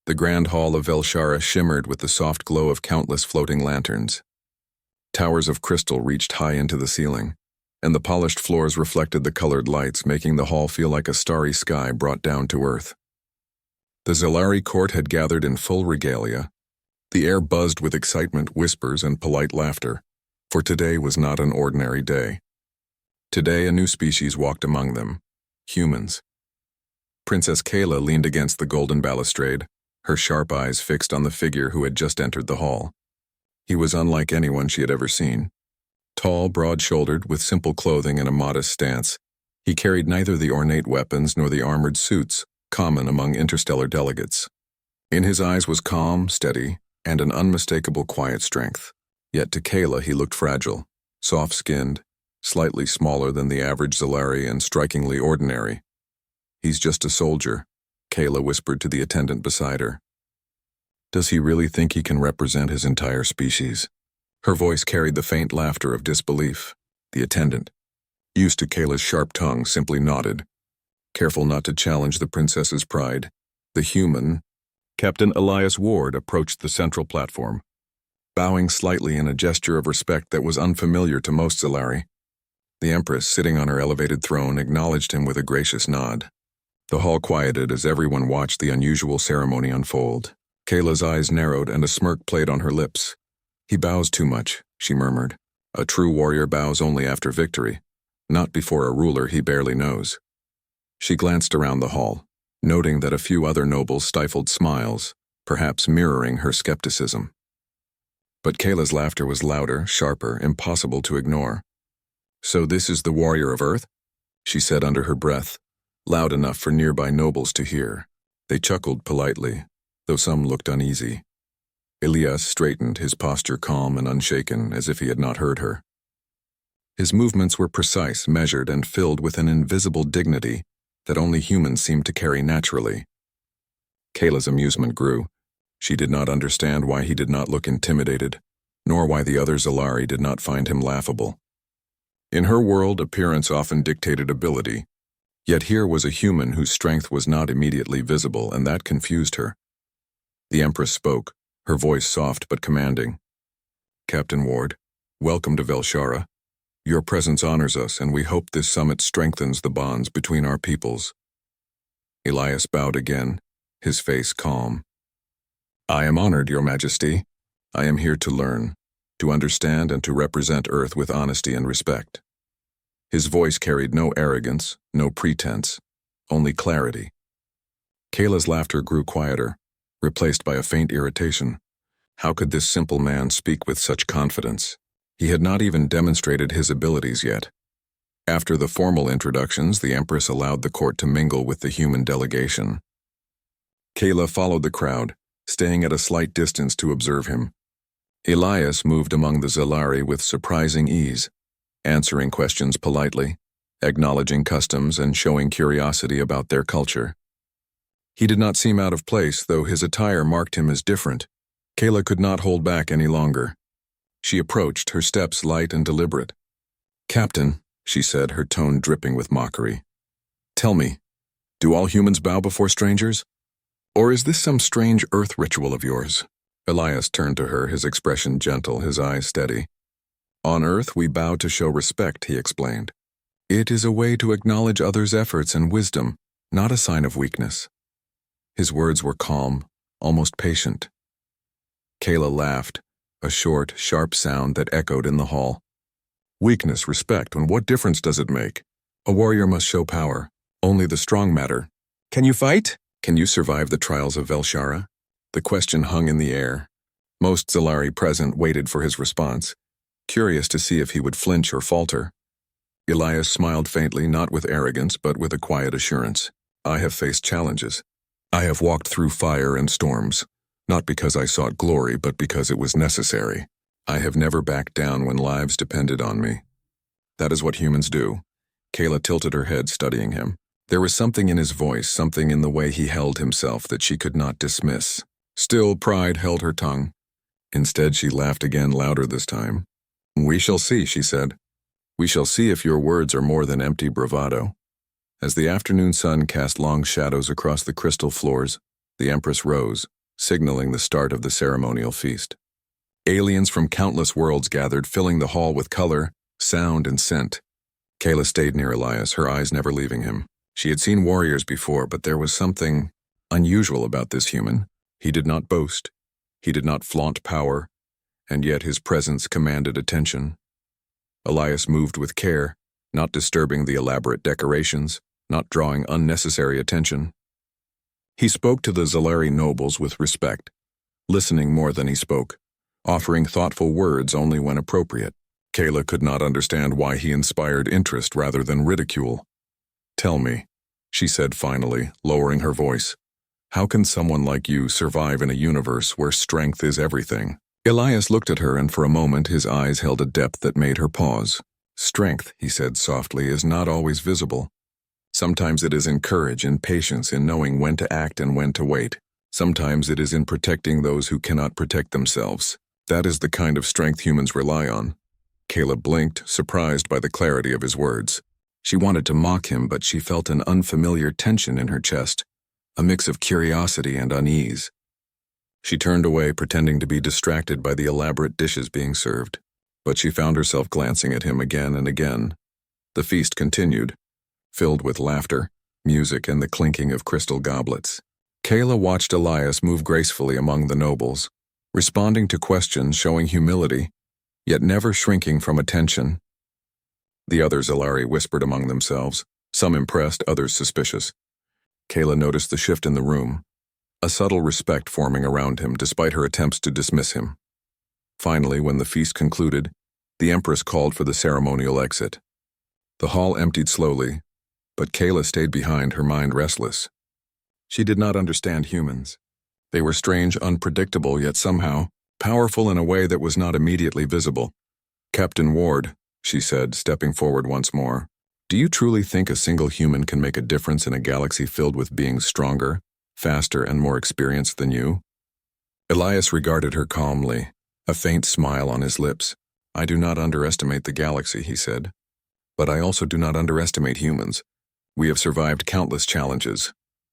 The grand hall of Velshara shimmered with the soft glow of countless floating lanterns. Towers of crystal reached high into the ceiling, and the polished floors reflected the colored lights, making the hall feel like a starry sky brought down to earth. The Zellari court had gathered in full regalia. The air buzzed with excitement, whispers, and polite laughter, for today was not an ordinary day. Today a new species walked among them, humans. Princess Kayla leaned against the golden balustrade, her sharp eyes fixed on the figure who had just entered the hall. He was unlike anyone she had ever seen. Tall, broad-shouldered, with simple clothing and a modest stance, he carried neither the ornate weapons nor the armored suits common among interstellar delegates. In his eyes was calm, steady, and an unmistakable quiet strength. Yet to Kayla he looked fragile, soft-skinned, slightly smaller than the average Zellari and strikingly ordinary. "He's just a soldier," Kayla whispered to the attendant beside her. "Does he really think he can represent his entire species?" Her voice carried the faint laughter of disbelief. The attendant, used to Kayla's sharp tongue, simply nodded, careful not to challenge the princess's pride. The human, Captain Elias Ward, approached the central platform, bowing slightly in a gesture of respect that was unfamiliar to most Zellari. The Empress, sitting on her elevated throne, acknowledged him with a gracious nod. The hall quieted as everyone watched the unusual ceremony unfold. Kayla's eyes narrowed and a smirk played on her lips. "He bows too much," she murmured. "A true warrior bows only after victory, not before a ruler he barely knows." She glanced around the hall, noting that a few other nobles stifled smiles, perhaps mirroring her skepticism. But Kayla's laughter was louder, sharper, impossible to ignore. "So this is the warrior of Earth?" she said under her breath, loud enough for nearby nobles to hear. They chuckled politely, though some looked uneasy. Elias straightened, his posture calm and unshaken, as if he had not heard her. His movements were precise, measured, and filled with an invisible dignity that only humans seemed to carry naturally. Kayla's amusement grew. She did not understand why he did not look intimidated, nor why the other Zellari did not find him laughable. In her world, appearance often dictated ability, yet here was a human whose strength was not immediately visible, and that confused her. The Empress spoke, her voice soft but commanding. "Captain Ward, welcome to Velshara. Your presence honors us, and we hope this summit strengthens the bonds between our peoples." Elias bowed again, his face calm. "I am honored, Your Majesty. I am here to learn, to understand, and to represent Earth with honesty and respect." His voice carried no arrogance, no pretense, only clarity. Kayla's laughter grew quieter, replaced by a faint irritation. How could this simple man speak with such confidence? He had not even demonstrated his abilities yet. After the formal introductions, the Empress allowed the court to mingle with the human delegation. Kayla followed the crowd, staying at a slight distance to observe him. Elias moved among the Zellari with surprising ease, answering questions politely, acknowledging customs, and showing curiosity about their culture. He did not seem out of place, though his attire marked him as different. Kayla could not hold back any longer. She approached, her steps light and deliberate. "Captain," she said, her tone dripping with mockery, "tell me, do all humans bow before strangers? Or is this some strange Earth ritual of yours?" Elias turned to her, his expression gentle, his eyes steady. "On Earth we bow to show respect," he explained. "It is a way to acknowledge others' efforts and wisdom, not a sign of weakness." His words were calm, almost patient. Kayla laughed, a short, sharp sound that echoed in the hall. "Weakness, respect, and what difference does it make? A warrior must show power. Only the strong matter. Can you fight? Can you survive the trials of Velshara?" The question hung in the air. Most Zellari present waited for his response, curious to see if he would flinch or falter. Elias smiled faintly, not with arrogance, but with a quiet assurance. "I have faced challenges. I have walked through fire and storms, not because I sought glory, but because it was necessary. I have never backed down when lives depended on me." "That is what humans do." Kayla tilted her head, studying him. There was something in his voice, something in the way he held himself that she could not dismiss. Still, pride held her tongue. Instead, she laughed again, louder this time. "We shall see," she said. "We shall see if your words are more than empty bravado." As the afternoon sun cast long shadows across the crystal floors, The Empress rose, signaling the start of the ceremonial feast. Aliens from countless worlds gathered, filling the hall with color, sound, and scent. Kayla stayed near Elias, her eyes never leaving him. She had seen warriors before, but there was something unusual about this human. He did not boast. He did not flaunt power, and yet his presence commanded attention. Elias moved with care, not disturbing the elaborate decorations, not drawing unnecessary attention. He spoke to the Zalari nobles with respect, listening more than he spoke, offering thoughtful words only when appropriate. Kayla could not understand why he inspired interest rather than ridicule. "Tell me," she said finally, lowering her voice, "how can someone like you survive in a universe where strength is everything?" Elias looked at her, and for a moment his eyes held a depth that made her pause. "Strength," he said softly, "is not always visible. Sometimes it is in courage, in patience, in knowing when to act and when to wait. Sometimes it is in protecting those who cannot protect themselves. That is the kind of strength humans rely on." Kayla blinked, surprised by the clarity of his words. She wanted to mock him, but she felt an unfamiliar tension in her chest, a mix of curiosity and unease. She turned away, pretending to be distracted by the elaborate dishes being served, but she found herself glancing at him again and again. The feast continued, filled with laughter, music, and the clinking of crystal goblets. Kayla watched Elias move gracefully among the nobles, responding to questions, showing humility, yet never shrinking from attention. The other Zalari whispered among themselves, some impressed, others suspicious. Kayla noticed the shift in the room, a subtle respect forming around him despite her attempts to dismiss him. Finally, when the feast concluded, the Empress called for the ceremonial exit. The hall emptied slowly, but Kayla stayed behind, her mind restless. She did not understand humans. They were strange, unpredictable, yet somehow powerful in a way that was not immediately visible. "Captain Ward," she said, stepping forward once more, "do you truly think a single human can make a difference in a galaxy filled with beings stronger, faster, and more experienced than you?" Elias regarded her calmly, a faint smile on his lips. "I do not underestimate the galaxy," he said, "but I also do not underestimate humans. We have survived countless challenges,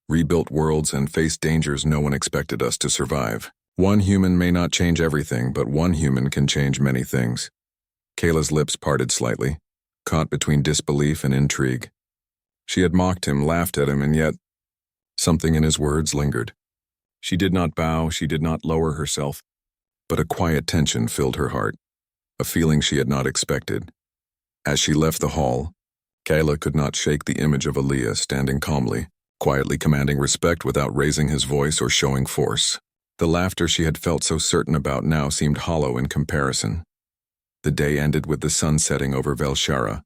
rebuilt worlds, and faced dangers no one expected us to survive. One human may not change everything, but one human can change many things." Kayla's lips parted slightly, caught between disbelief and intrigue. She had mocked him, laughed at him, and yet something in his words lingered. She did not bow, she did not lower herself, but a quiet tension filled her heart, a feeling she had not expected. As she left the hall, Kayla could not shake the image of Elias standing calmly, quietly commanding respect without raising his voice or showing force. The laughter she had felt so certain about now seemed hollow in comparison. The day ended with the sun setting over Velshara,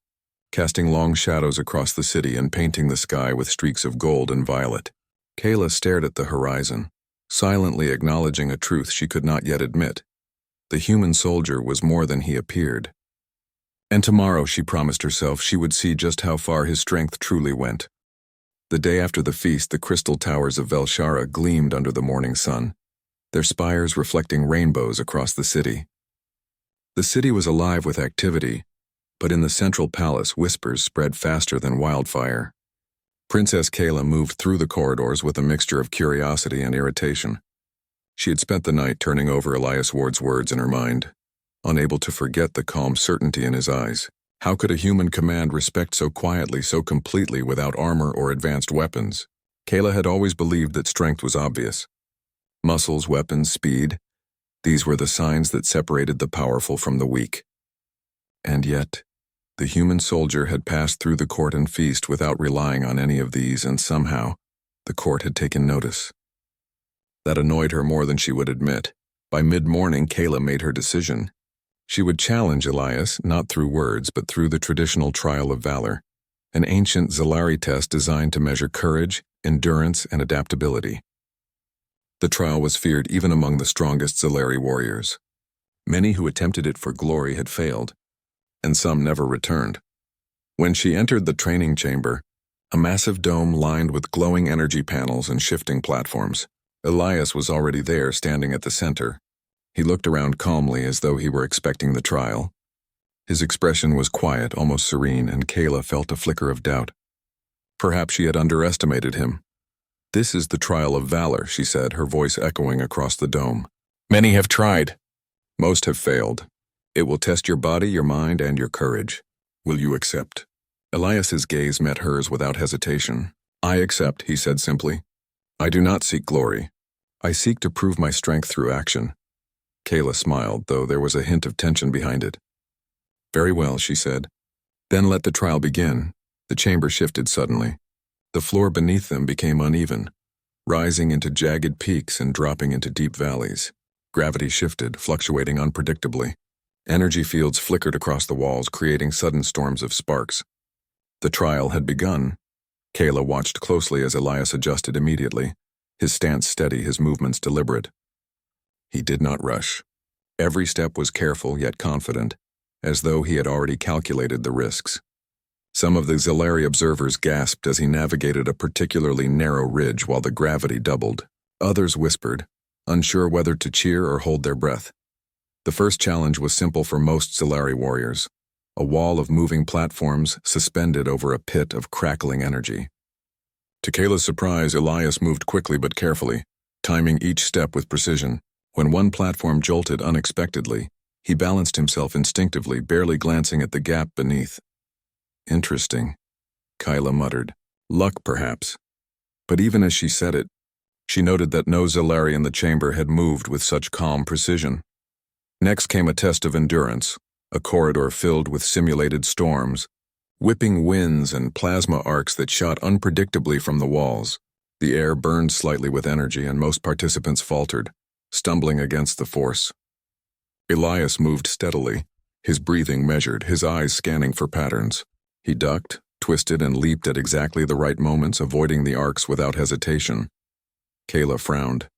casting long shadows across the city and painting the sky with streaks of gold and violet. Kayla stared at the horizon, silently acknowledging a truth she could not yet admit. The human soldier was more than he appeared. And tomorrow, she promised herself, she would see just how far his strength truly went. The day after the feast, the crystal towers of Velshara gleamed under the morning sun, their spires reflecting rainbows across the city. The city was alive with activity, but in the central palace, whispers spread faster than wildfire. Princess Kayla moved through the corridors with a mixture of curiosity and irritation. She had spent the night turning over Elias Ward's words in her mind, unable to forget the calm certainty in his eyes. How could a human command respect so quietly, so completely, without armor or advanced weapons? Kayla had always believed that strength was obvious. Muscles, weapons, speed, these were the signs that separated the powerful from the weak. And yet, the human soldier had passed through the court and feast without relying on any of these, and somehow, the court had taken notice. That annoyed her more than she would admit. By mid-morning, Kayla made her decision. She would challenge Elias, not through words, but through the traditional trial of valor, an ancient Zalari test designed to measure courage, endurance, and adaptability. The trial was feared even among the strongest Zalari warriors. Many who attempted it for glory had failed, and some never returned. When she entered the training chamber, a massive dome lined with glowing energy panels and shifting platforms, Elias was already there, standing at the center. He looked around calmly as though he were expecting the trial. His expression was quiet, almost serene, and Kayla felt a flicker of doubt. Perhaps she had underestimated him. "This is the trial of valor," she said, her voice echoing across the dome. "Many have tried. Most have failed. It will test your body, your mind, and your courage. Will you accept?" Elias's gaze met hers without hesitation. "I accept," he said simply. "I do not seek glory. I seek to prove my strength through action." Kayla smiled, though there was a hint of tension behind it. "Very well," she said. "Then let the trial begin." The chamber shifted suddenly. The floor beneath them became uneven, rising into jagged peaks and dropping into deep valleys. Gravity shifted, fluctuating unpredictably. Energy fields flickered across the walls, creating sudden storms of sparks. The trial had begun. Kayla watched closely as Elias adjusted immediately, his stance steady, his movements deliberate. He did not rush. Every step was careful yet confident, as though he had already calculated the risks. Some of the Zellari observers gasped as he navigated a particularly narrow ridge while the gravity doubled. Others whispered, unsure whether to cheer or hold their breath. The first challenge was simple for most Zellari warriors: a wall of moving platforms suspended over a pit of crackling energy. To Kayla's surprise, Elias moved quickly but carefully, timing each step with precision. When one platform jolted unexpectedly, he balanced himself instinctively, barely glancing at the gap beneath. "Interesting," Kayla muttered. "Luck, perhaps." But even as she said it, she noted that no Zellari in the chamber had moved with such calm precision. Next came a test of endurance, a corridor filled with simulated storms, whipping winds and plasma arcs that shot unpredictably from the walls. The air burned slightly with energy, and most participants faltered, stumbling against the force. Elias moved steadily, his breathing measured, his eyes scanning for patterns. He ducked, twisted, and leaped at exactly the right moments, avoiding the arcs without hesitation. Kayla frowned.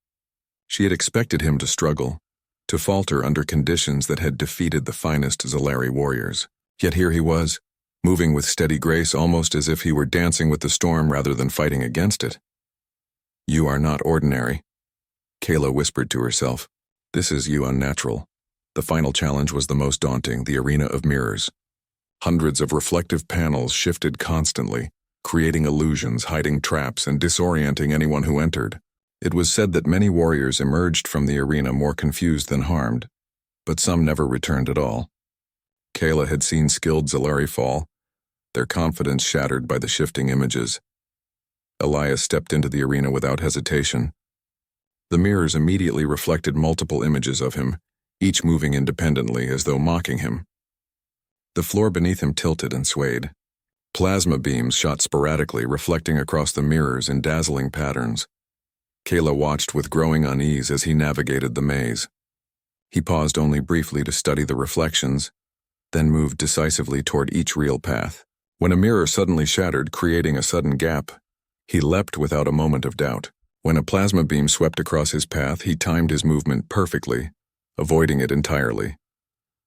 She had expected him to struggle, to falter under conditions that had defeated the finest Zellari warriors. Yet here he was, moving with steady grace, almost as if he were dancing with the storm rather than fighting against it. "You are not ordinary," Kayla whispered to herself. "This is you unnatural." The final challenge was the most daunting, the arena of mirrors. Hundreds of reflective panels shifted constantly, creating illusions, hiding traps, and disorienting anyone who entered. It was said that many warriors emerged from the arena more confused than harmed, but some never returned at all. Kayla had seen skilled Zellari fall, their confidence shattered by the shifting images. Elias stepped into the arena without hesitation. The mirrors immediately reflected multiple images of him, each moving independently as though mocking him. The floor beneath him tilted and swayed. Plasma beams shot sporadically, reflecting across the mirrors in dazzling patterns. Kayla watched with growing unease as he navigated the maze. He paused only briefly to study the reflections, then moved decisively toward each real path. When a mirror suddenly shattered, creating a sudden gap, he leapt without a moment of doubt. When a plasma beam swept across his path, he timed his movement perfectly, avoiding it entirely.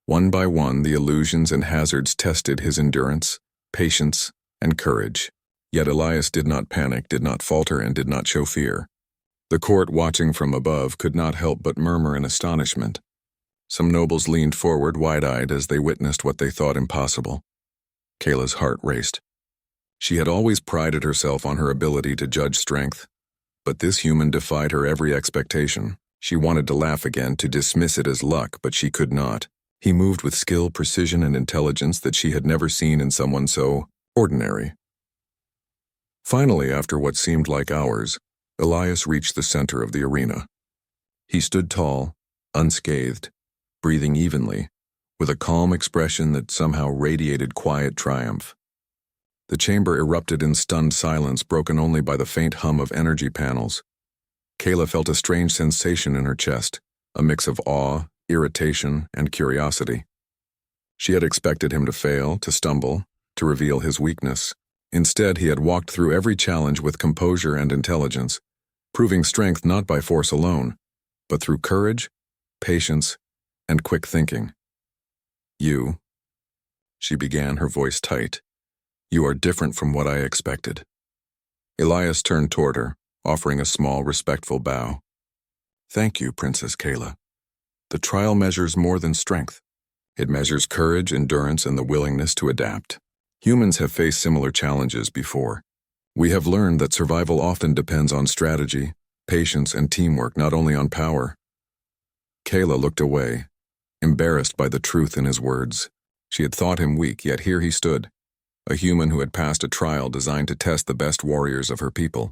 One by one, the illusions and hazards tested his endurance, patience, and courage. Yet Elias did not panic, did not falter, and did not show fear. The court, watching from above, could not help but murmur in astonishment. Some nobles leaned forward, wide-eyed, as they witnessed what they thought impossible. Kayla's heart raced. She had always prided herself on her ability to judge strength, but this human defied her every expectation. She wanted to laugh again, to dismiss it as luck, but she could not. He moved with skill, precision, and intelligence that she had never seen in someone so ordinary. Finally, after what seemed like hours, Elias reached the center of the arena. He stood tall, unscathed, breathing evenly, with a calm expression that somehow radiated quiet triumph. The chamber erupted in stunned silence, broken only by the faint hum of energy panels. Kayla felt a strange sensation in her chest, a mix of awe, irritation, and curiosity. She had expected him to fail, to stumble, to reveal his weakness. Instead, he had walked through every challenge with composure and intelligence, proving strength not by force alone, but through courage, patience, and quick thinking. "You," she began, her voice tight, "you are different from what I expected." Elias turned toward her, offering a small, respectful bow. "Thank you, Princess Kayla. The trial measures more than strength. It measures courage, endurance, and the willingness to adapt. Humans have faced similar challenges before, We have learned that survival often depends on strategy, patience, and teamwork, not only on power. Kayla looked away, embarrassed by the truth in his words. She had thought him weak, yet here he stood, a human who had passed a trial designed to test the best warriors of her people.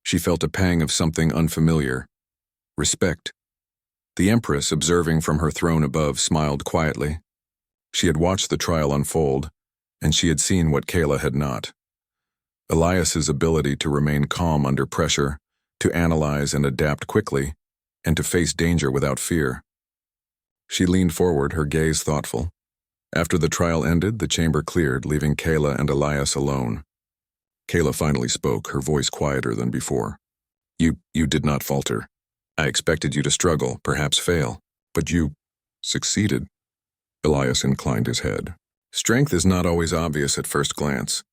She felt a pang of something unfamiliar. Respect. The Empress, observing from her throne above, smiled quietly. She had watched the trial unfold, and she had seen what Kayla had not. Elias's ability to remain calm under pressure, to analyze and adapt quickly, and to face danger without fear. She leaned forward, her gaze thoughtful. After the trial ended, the chamber cleared, leaving Kayla and Elias alone. Kayla finally spoke, her voice quieter than before. You did not falter. I expected you to struggle, perhaps fail, but you succeeded." Elias inclined his head. "Strength is not always obvious at first glance.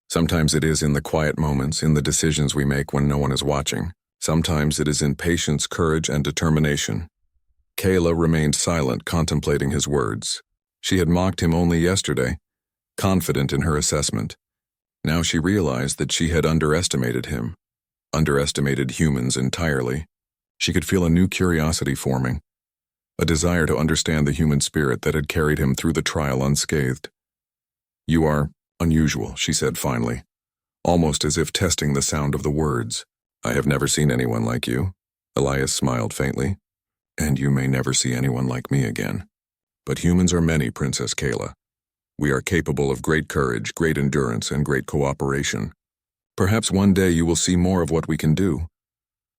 Sometimes it is in the quiet moments, in the decisions we make when no one is watching. Sometimes it is in patience, courage, and determination." Kayla remained silent, contemplating his words. She had mocked him only yesterday, confident in her assessment. Now she realized that she had underestimated him, underestimated humans entirely. She could feel a new curiosity forming, a desire to understand the human spirit that had carried him through the trial unscathed. "You are unusual," she said finally, almost as if testing the sound of the words. "I have never seen anyone like you." Elias smiled faintly. "And you may never see anyone like me again. But humans are many, Princess Kayla. We are capable of great courage, great endurance, and great cooperation. Perhaps one day you will see more of what we can do."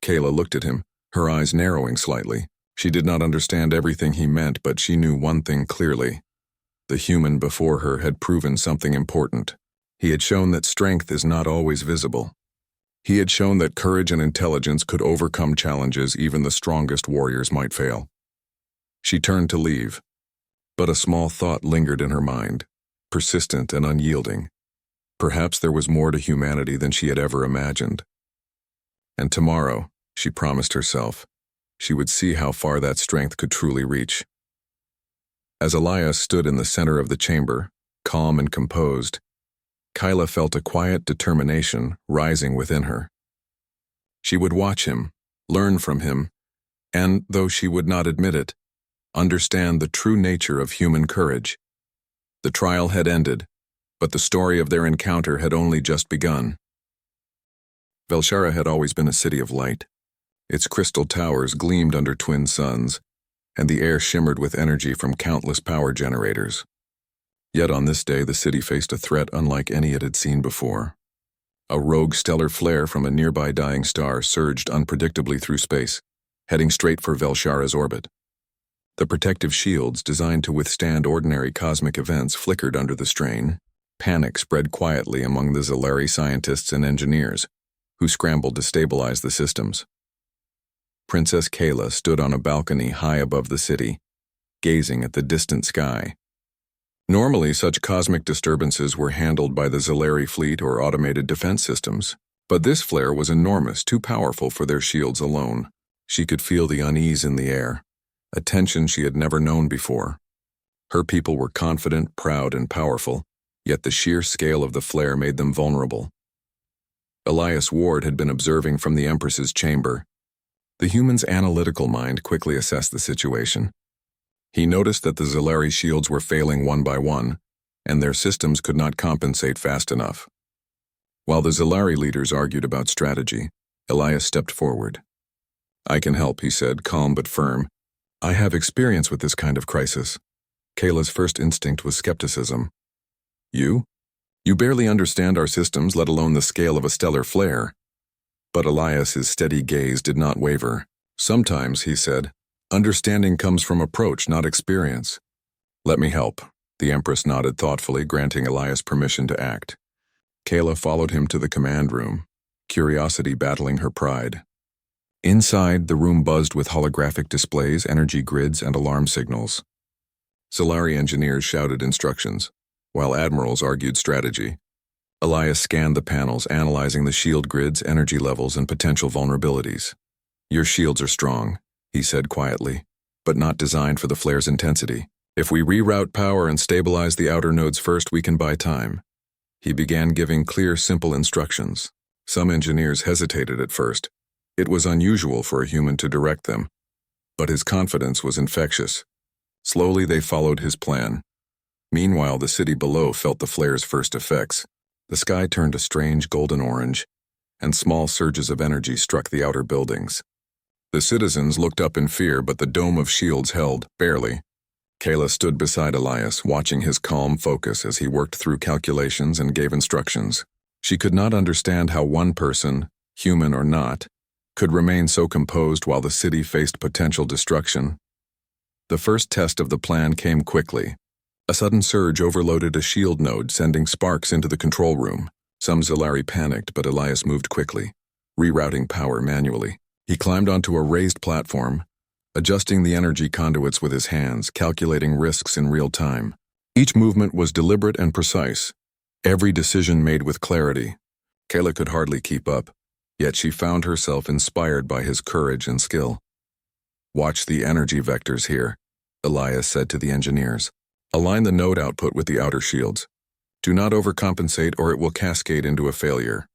Kayla looked at him, her eyes narrowing slightly. She did not understand everything he meant, but she knew one thing clearly. The human before her had proven something important. He had shown that strength is not always visible. He had shown that courage and intelligence could overcome challenges even the strongest warriors might fail. She turned to leave, but a small thought lingered in her mind, persistent and unyielding. Perhaps there was more to humanity than she had ever imagined. And tomorrow, she promised herself, she would see how far that strength could truly reach. As Elias stood in the center of the chamber, calm and composed, Kayla felt a quiet determination rising within her. She would watch him, learn from him, and, though she would not admit it, understand the true nature of human courage. The trial had ended, but the story of their encounter had only just begun. Velshara had always been a city of light. Its crystal towers gleamed under twin suns, and the air shimmered with energy from countless power generators. Yet on this day the city faced a threat unlike any it had seen before. A rogue stellar flare from a nearby dying star surged unpredictably through space, heading straight for Velshara's orbit. The protective shields designed to withstand ordinary cosmic events flickered under the strain. Panic spread quietly among the Zalari scientists and engineers, who scrambled to stabilize the systems. Princess Kayla stood on a balcony high above the city, gazing at the distant sky. Normally, such cosmic disturbances were handled by the Zalari fleet or automated defense systems, but this flare was enormous, too powerful for their shields alone. She could feel the unease in the air, a tension she had never known before. Her people were confident, proud, and powerful, yet the sheer scale of the flare made them vulnerable. Elias Ward had been observing from the Empress's chamber. The human's analytical mind quickly assessed the situation. He noticed that the Zalari shields were failing one by one, and their systems could not compensate fast enough. While the Zalari leaders argued about strategy, Elias stepped forward. "I can help," he said, calm but firm. "I have experience with this kind of crisis." Kayla's first instinct was skepticism. "You? You barely understand our systems, let alone the scale of a stellar flare." But Elias's steady gaze did not waver. "Sometimes," he said, "understanding comes from approach, not experience." "Let me help." The Empress nodded thoughtfully, granting Elias permission to act. Kayla followed him to the command room, curiosity battling her pride. Inside, the room buzzed with holographic displays, energy grids, and alarm signals. Zalari engineers shouted instructions, while admirals argued strategy. Elias scanned the panels, analyzing the shield grids, energy levels, and potential vulnerabilities. "Your shields are strong," he said quietly, "but not designed for the flare's intensity. If we reroute power and stabilize the outer nodes first, we can buy time." He began giving clear, simple instructions. Some engineers hesitated at first. It was unusual for a human to direct them, but his confidence was infectious. Slowly they followed his plan. Meanwhile, the city below felt the flare's first effects. The sky turned a strange golden orange, and small surges of energy struck the outer buildings. The citizens looked up in fear, but the dome of shields held, barely. Kayla stood beside Elias, watching his calm focus as he worked through calculations and gave instructions. She could not understand how one person, human or not, could remain so composed while the city faced potential destruction. The first test of the plan came quickly. A sudden surge overloaded a shield node, sending sparks into the control room. Some Zellari panicked, but Elias moved quickly, rerouting power manually. He climbed onto a raised platform, adjusting the energy conduits with his hands, calculating risks in real time. Each movement was deliberate and precise, every decision made with clarity. Kayla could hardly keep up, yet she found herself inspired by his courage and skill. "Watch the energy vectors here," Elias said to the engineers. "Align the node output with the outer shields. Do not overcompensate or it will cascade into a failure."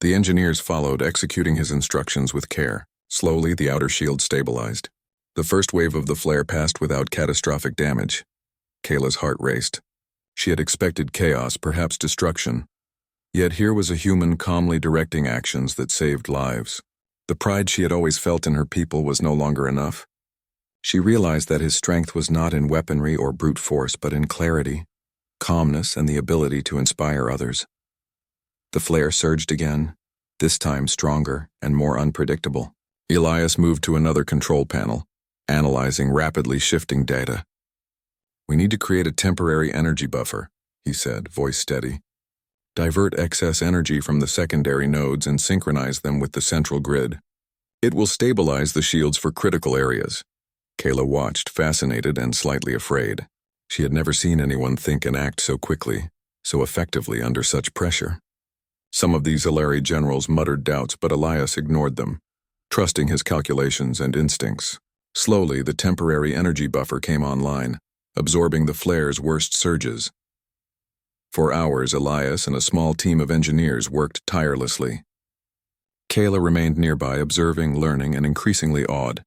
The engineers followed, executing his instructions with care. Slowly, the outer shield stabilized. The first wave of the flare passed without catastrophic damage. Kayla's heart raced. She had expected chaos, perhaps destruction. Yet here was a human calmly directing actions that saved lives. The pride she had always felt in her people was no longer enough. She realized that his strength was not in weaponry or brute force, but in clarity, calmness, and the ability to inspire others. The flare surged again, this time stronger and more unpredictable. Elias moved to another control panel, analyzing rapidly shifting data. "We need to create a temporary energy buffer," he said, voice steady. "Divert excess energy from the secondary nodes and synchronize them with the central grid. It will stabilize the shields for critical areas." Kayla watched, fascinated and slightly afraid. She had never seen anyone think and act so quickly, so effectively under such pressure. Some of these Zellari generals muttered doubts, but Elias ignored them, trusting his calculations and instincts. Slowly, the temporary energy buffer came online, absorbing the flare's worst surges. For hours, Elias and a small team of engineers worked tirelessly. Kayla remained nearby, observing, learning, and increasingly awed.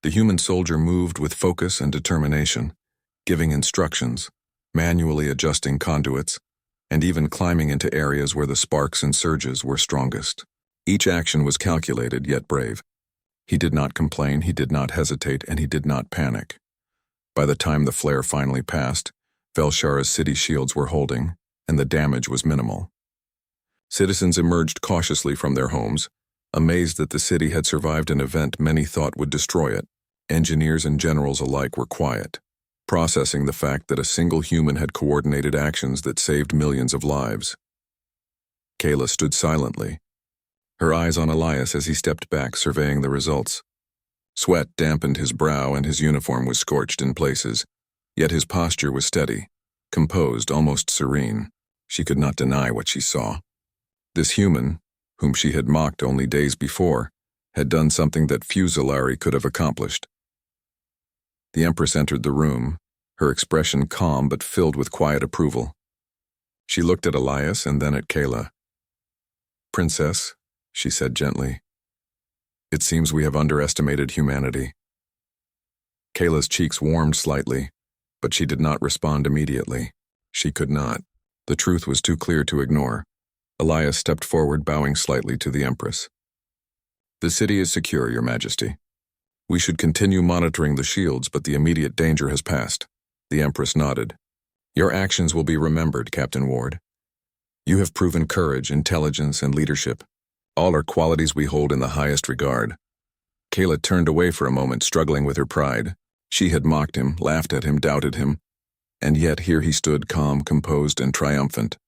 The human soldier moved with focus and determination, giving instructions, manually adjusting conduits, and even climbing into areas where the sparks and surges were strongest. Each action was calculated yet brave. He did not complain, he did not hesitate, and he did not panic. By the time the flare finally passed, Velshara's city shields were holding, and the damage was minimal. Citizens emerged cautiously from their homes, amazed that the city had survived an event many thought would destroy it. Engineers and generals alike were quiet, processing the fact that a single human had coordinated actions that saved millions of lives. Kayla stood silently, her eyes on Elias as he stepped back, surveying the results. Sweat dampened his brow and his uniform was scorched in places, yet his posture was steady, composed, almost serene. She could not deny what she saw. This human, whom she had mocked only days before, had done something that few Zellari could have accomplished. The Empress entered the room, her expression calm but filled with quiet approval. She looked at Elias and then at Kayla. "Princess," she said gently, "it seems we have underestimated humanity." Kayla's cheeks warmed slightly, but she did not respond immediately. She could not. The truth was too clear to ignore. Elias stepped forward, bowing slightly to the Empress. "The city is secure, Your Majesty. We should continue monitoring the shields, but the immediate danger has passed." The Empress nodded. "Your actions will be remembered, Captain Ward. You have proven courage, intelligence, and leadership. All are qualities we hold in the highest regard." Kayla turned away for a moment, struggling with her pride. She had mocked him, laughed at him, doubted him, and yet here he stood, calm, composed, and triumphant.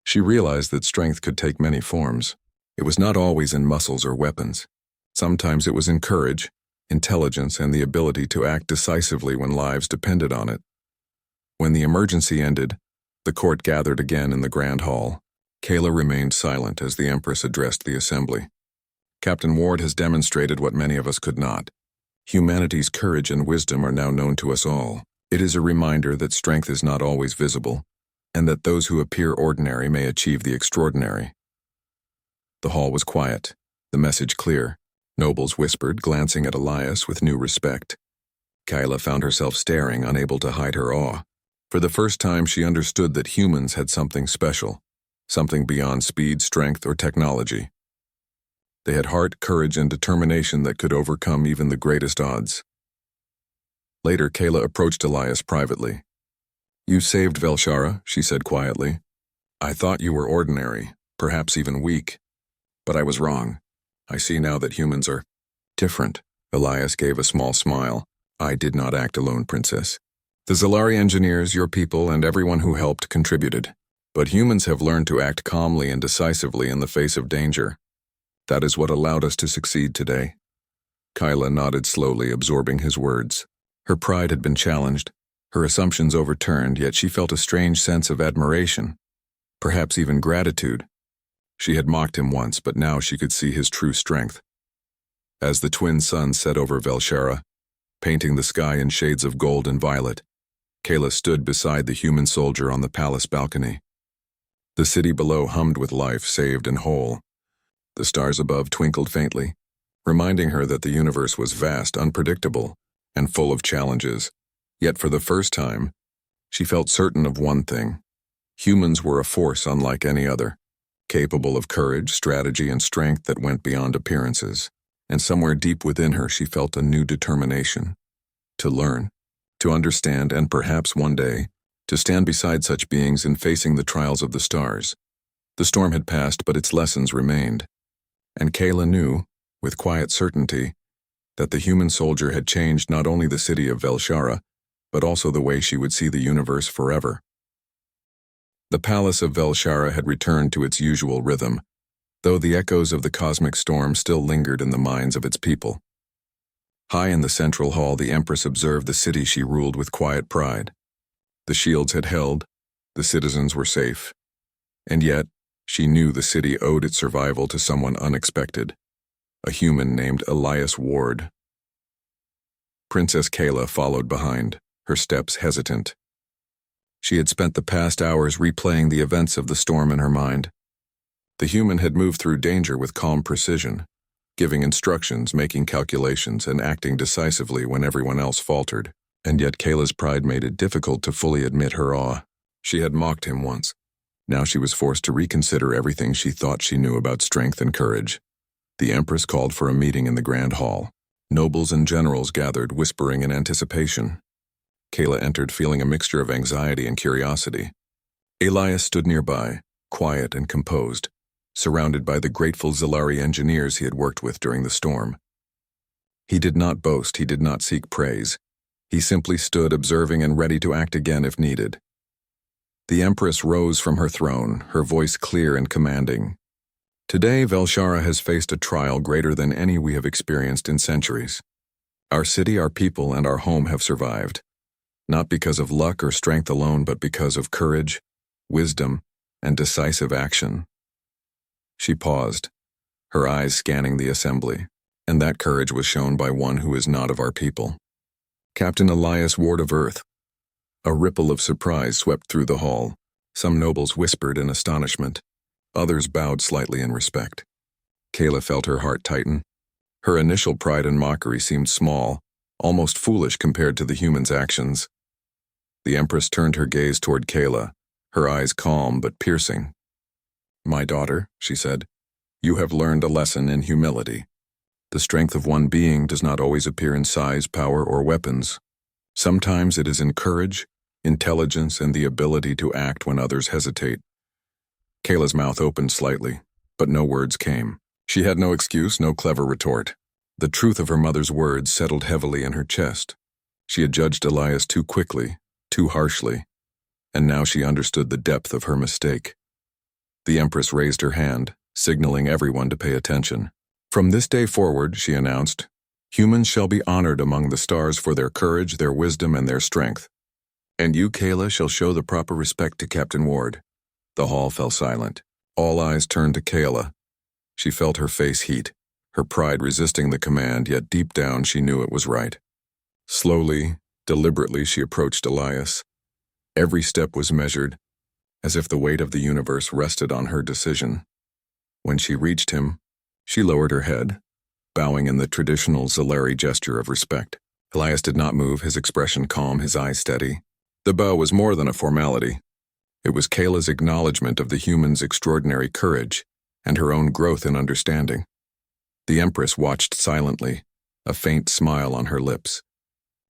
She realized that strength could take many forms. It was not always in muscles or weapons. Sometimes it was in courage, intelligence, and the ability to act decisively when lives depended on it. When the emergency ended, the court gathered again in the Grand Hall. Kayla remained silent as the Empress addressed the assembly. "Captain Ward has demonstrated what many of us could not. Humanity's courage and wisdom are now known to us all. It is a reminder that strength is not always visible, and that those who appear ordinary may achieve the extraordinary. The hall was quiet, the message clear. Nobles whispered, glancing at Elias with new respect. Kyla found herself staring, unable to hide her awe. For the first time, she understood that humans had something special, something beyond speed, strength, or technology. They had heart, courage, and determination that could overcome even the greatest odds. Later, Kayla approached Elias privately. "You saved Velshara," she said quietly. "I thought you were ordinary, perhaps even weak. But I was wrong. I see now that humans are different." Elias gave a small smile. "I did not act alone, Princess. The Zalari engineers, your people, and everyone who helped contributed. But humans have learned to act calmly and decisively in the face of danger. That is what allowed us to succeed today." Kyla nodded slowly, absorbing his words. Her pride had been challenged, her assumptions overturned, yet she felt a strange sense of admiration, perhaps even gratitude. She had mocked him once, but now she could see his true strength. As the twin suns set over Velshara, painting the sky in shades of gold and violet, Kayla stood beside the human soldier on the palace balcony. The city below hummed with life, saved and whole. The stars above twinkled faintly, reminding her that the universe was vast, unpredictable, and full of challenges. Yet for the first time, she felt certain of one thing. Humans were a force unlike any other, capable of courage, strategy, and strength that went beyond appearances. And somewhere deep within her, she felt a new determination. To learn, to understand, and perhaps one day, to stand beside such beings in facing the trials of the stars. The storm had passed, but its lessons remained. And Kayla knew, with quiet certainty, that the human soldier had changed not only the city of Velshara, but also the way she would see the universe forever. The palace of Velshara had returned to its usual rhythm, though the echoes of the cosmic storm still lingered in the minds of its people. High in the central hall, the Empress observed the city she ruled with quiet pride. The shields had held, the citizens were safe, and yet she knew the city owed its survival to someone unexpected, a human named Elias Ward. Princess Kayla followed behind, her steps hesitant. She had spent the past hours replaying the events of the storm in her mind. The human had moved through danger with calm precision, giving instructions, making calculations, and acting decisively when everyone else faltered. And yet Kayla's pride made it difficult to fully admit her awe. She had mocked him once. Now she was forced to reconsider everything she thought she knew about strength and courage. The Empress called for a meeting in the Grand Hall. Nobles and generals gathered, whispering in anticipation. Kayla entered feeling a mixture of anxiety and curiosity. Elias stood nearby, quiet and composed, surrounded by the grateful Zalari engineers he had worked with during the storm. He did not boast, he did not seek praise. He simply stood observing and ready to act again if needed. The Empress rose from her throne, her voice clear and commanding. "Today, Velshara has faced a trial greater than any we have experienced in centuries. Our city, our people, and our home have survived, not because of luck or strength alone, but because of courage, wisdom, and decisive action." She paused, her eyes scanning the assembly, and that courage was shown by one who is not of our people. Captain Elias Ward of Earth. A ripple of surprise swept through the hall. Some nobles whispered in astonishment. Others bowed slightly in respect. Kayla felt her heart tighten. Her initial pride and mockery seemed small, almost foolish compared to the human's actions. The Empress turned her gaze toward Kayla, her eyes calm but piercing. "My daughter," she said, "you have learned a lesson in humility. The strength of one being does not always appear in size, power, or weapons. Sometimes it is in courage, intelligence, and the ability to act when others hesitate." Kayla's mouth opened slightly, but no words came. She had no excuse, no clever retort. The truth of her mother's words settled heavily in her chest. She had judged Elias too quickly, too harshly, and now she understood the depth of her mistake. The Empress raised her hand, signaling everyone to pay attention. "From this day forward," she announced, "humans shall be honored among the stars for their courage, their wisdom, and their strength. And you, Kayla, shall show the proper respect to Captain Ward." The hall fell silent. All eyes turned to Kayla. She felt her face heat, her pride resisting the command, yet deep down she knew it was right. Slowly, deliberately, she approached Elias. Every step was measured, as if the weight of the universe rested on her decision. When she reached him, she lowered her head, bowing in the traditional Zalari gesture of respect. Elias did not move, his expression calm, his eyes steady. The bow was more than a formality. It was Kayla's acknowledgement of the human's extraordinary courage and her own growth in understanding. The Empress watched silently, a faint smile on her lips.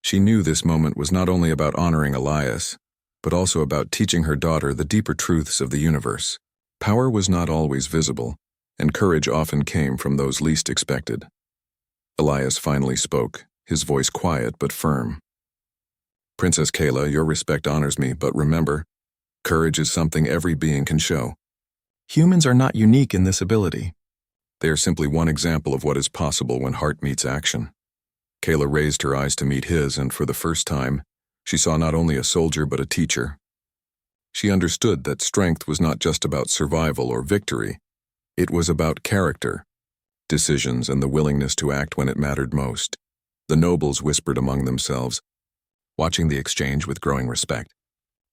She knew this moment was not only about honoring Elias, but also about teaching her daughter the deeper truths of the universe. Power was not always visible, and courage often came from those least expected. Elias finally spoke, his voice quiet but firm. "Princess Kayla, your respect honors me, but remember, courage is something every being can show. Humans are not unique in this ability. They are simply one example of what is possible when heart meets action." Kayla raised her eyes to meet his, and for the first time, she saw not only a soldier but a teacher. She understood that strength was not just about survival or victory. It was about character, decisions, and the willingness to act when it mattered most. The nobles whispered among themselves, watching the exchange with growing respect.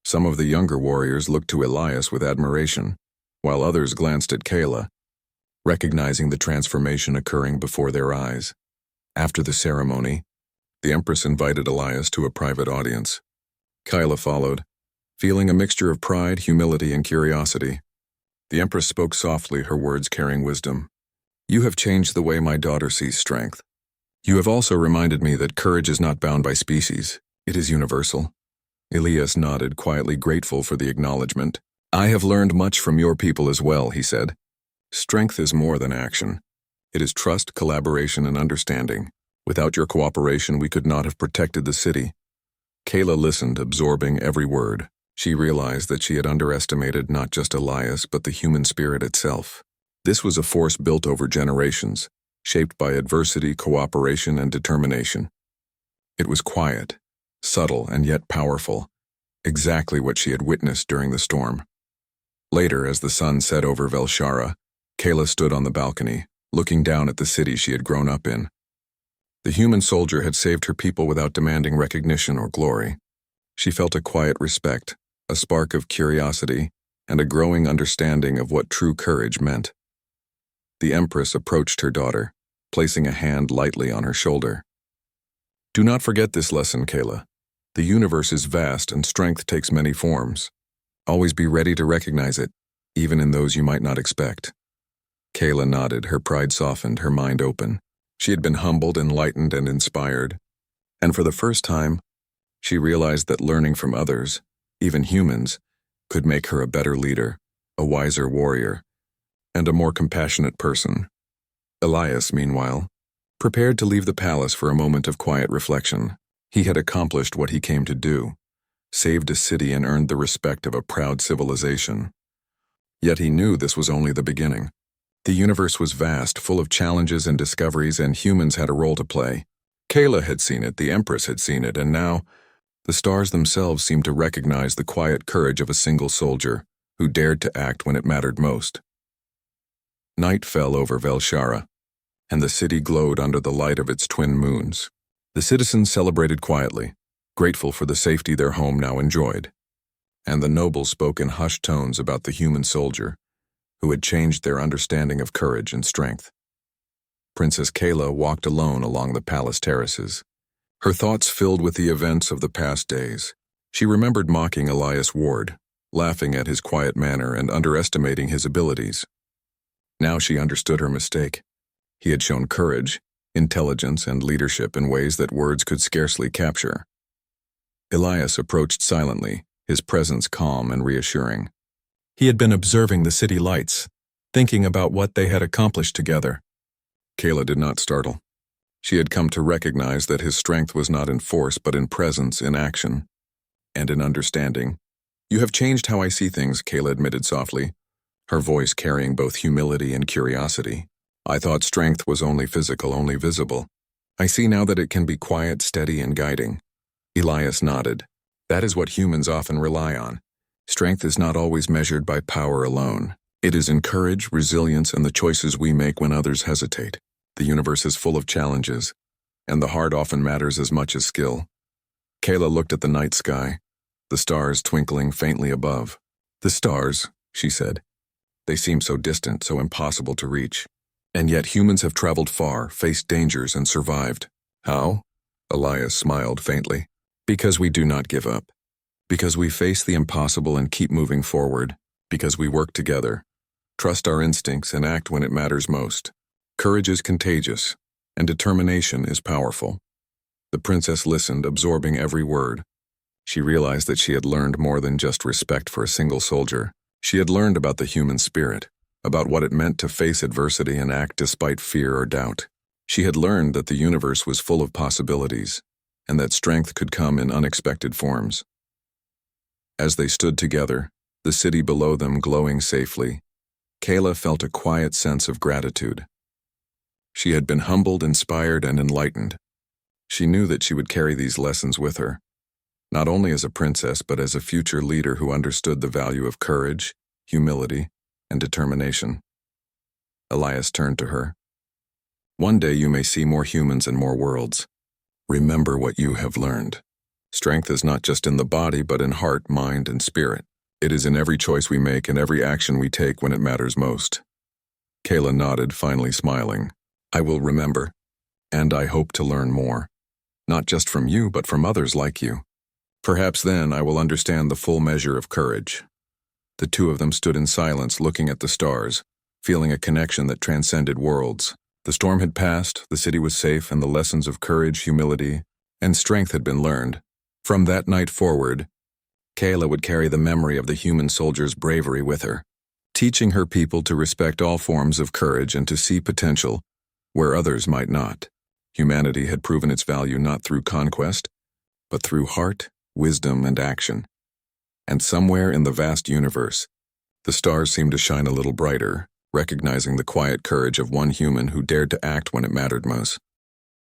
Some of the younger warriors looked to Elias with admiration, while others glanced at Kayla, recognizing the transformation occurring before their eyes. After the ceremony, the Empress invited Elias to a private audience. Kayla followed, feeling a mixture of pride, humility, and curiosity. The Empress spoke softly, her words carrying wisdom. "You have changed the way my daughter sees strength. You have also reminded me that courage is not bound by species. It is universal." Elias nodded, quietly grateful for the acknowledgement. "I have learned much from your people as well," he said. "Strength is more than action. It is trust, collaboration, and understanding. Without your cooperation, we could not have protected the city." Kayla listened, absorbing every word. She realized that she had underestimated not just Elias, but the human spirit itself. This was a force built over generations, shaped by adversity, cooperation, and determination. It was quiet, subtle, and yet powerful, exactly what she had witnessed during the storm. Later, as the sun set over Velshara, Kayla stood on the balcony, looking down at the city she had grown up in. The human soldier had saved her people without demanding recognition or glory. She felt a quiet respect, a spark of curiosity, and a growing understanding of what true courage meant. The Empress approached her daughter, placing a hand lightly on her shoulder. "Do not forget this lesson, Kayla. The universe is vast and strength takes many forms. Always be ready to recognize it, even in those you might not expect." Kayla nodded, her pride softened, her mind open. She had been humbled, enlightened, and inspired. And for the first time, she realized that learning from others, even humans, could make her a better leader, a wiser warrior, and a more compassionate person. Elias, meanwhile, prepared to leave the palace for a moment of quiet reflection. He had accomplished what he came to do, saved a city and earned the respect of a proud civilization. Yet he knew this was only the beginning. The universe was vast, full of challenges and discoveries, and humans had a role to play. Kayla had seen it, the Empress had seen it, and now the stars themselves seemed to recognize the quiet courage of a single soldier who dared to act when it mattered most. Night fell over Velshara, and the city glowed under the light of its twin moons. The citizens celebrated quietly, grateful for the safety their home now enjoyed. And the nobles spoke in hushed tones about the human soldier, who had changed their understanding of courage and strength. Princess Kayla walked alone along the palace terraces, her thoughts filled with the events of the past days. She remembered mocking Elias Ward, laughing at his quiet manner and underestimating his abilities. Now she understood her mistake. He had shown courage, intelligence, and leadership in ways that words could scarcely capture. Elias approached silently, his presence calm and reassuring. He had been observing the city lights, thinking about what they had accomplished together. Kayla did not startle. She had come to recognize that his strength was not in force but in presence, in action, and in understanding. "You have changed how I see things," Kayla admitted softly, her voice carrying both humility and curiosity. "I thought strength was only physical, only visible. I see now that it can be quiet, steady, and guiding." Elias nodded. "That is what humans often rely on. Strength is not always measured by power alone. It is in courage, resilience, and the choices we make when others hesitate. The universe is full of challenges, and the heart often matters as much as skill." Kayla looked at the night sky, the stars twinkling faintly above. "The stars," she said. "They seem so distant, so impossible to reach. And yet humans have traveled far, faced dangers, and survived. How?" Elias smiled faintly. "Because we do not give up. Because we face the impossible and keep moving forward. Because we work together, trust our instincts, and act when it matters most. Courage is contagious, and determination is powerful." The princess listened, absorbing every word. She realized that she had learned more than just respect for a single soldier. She had learned about the human spirit, about what it meant to face adversity and act despite fear or doubt. She had learned that the universe was full of possibilities, and that strength could come in unexpected forms. As they stood together, the city below them glowing safely, Kayla felt a quiet sense of gratitude. She had been humbled, inspired, and enlightened. She knew that she would carry these lessons with her, not only as a princess but as a future leader who understood the value of courage, humility, and determination. Elias turned to her. "One day you may see more humans and more worlds. Remember what you have learned. Strength is not just in the body but in heart, mind, and spirit. It is in every choice we make and every action we take when it matters most." Kayla nodded, finally smiling. "I will remember, and I hope to learn more. Not just from you, but from others like you. Perhaps then I will understand the full measure of courage." The two of them stood in silence, looking at the stars, feeling a connection that transcended worlds. The storm had passed, the city was safe, and the lessons of courage, humility, and strength had been learned. From that night forward, Kayla would carry the memory of the human soldier's bravery with her, teaching her people to respect all forms of courage and to see potential where others might not. Humanity had proven its value not through conquest, but through heart, wisdom, and action. And somewhere in the vast universe, the stars seemed to shine a little brighter, recognizing the quiet courage of one human who dared to act when it mattered most.